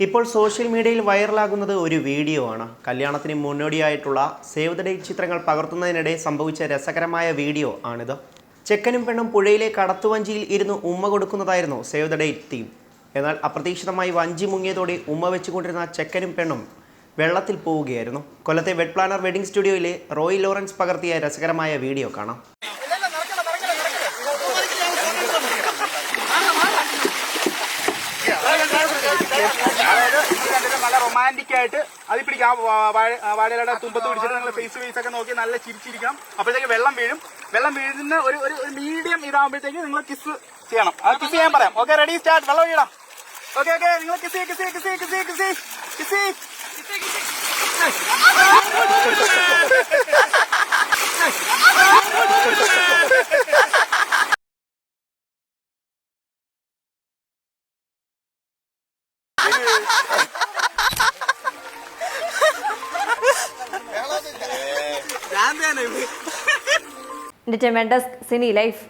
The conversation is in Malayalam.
ഇപ്പോൾ സോഷ്യൽ മീഡിയയിൽ വൈറലാകുന്നത് ഒരു വീഡിയോ ആണ്. കല്യാണത്തിന് മുന്നോടിയായിട്ടുള്ള സേവ് ദ ഡേറ്റ് ചിത്രങ്ങൾ പകർത്തുന്നതിനിടെ സംഭവിച്ച രസകരമായ വീഡിയോ ആണിത്. ചെക്കനും പെണ്ണും പുഴയിലെ കടത്തുവഞ്ചിയിൽ ഇരുന്ന് ഉമ്മ കൊടുക്കുന്നതായിരുന്നു സേവ് ദ ഡേറ്റ് തീം. എന്നാൽ അപ്രതീക്ഷിതമായി വഞ്ചി മുങ്ങിയതോടെ ഉമ്മ വെച്ചുകൊണ്ടിരുന്ന ചെക്കനും പെണ്ണും വെള്ളത്തിൽ പോവുകയായിരുന്നു. കൊല്ലത്തെ വെഡ് പ്ലാനർ വെഡിംഗ് സ്റ്റുഡിയോയിലെ റോയ് ലോറൻസ് പകർത്തിയ രസകരമായ വീഡിയോ കാണാം. നല്ല റൊമാൻറ്റിക് ആയിട്ട് അത് പിടിക്കാം. വാഴയുടെ തുമ്പത്ത് പിടിച്ചിട്ട് നിങ്ങൾ ഫേസ് ഫേസ് ഒക്കെ നോക്കി നല്ല ചിരിച്ചിരിക്കണം. അപ്പോഴത്തേക്ക് വെള്ളം വീഴുന്ന ഒരു മീഡിയം ഇതാകുമ്പോഴത്തേക്ക് നിങ്ങൾ കിസ് ചെയ്യണം. അത് കിസ് ചെയ്യാൻ പറയാം. Okay, ready, start. വെള്ളം വീഴാം. ഓക്കെ, നിങ്ങൾ kiss Entertainment Desk, Cine Life.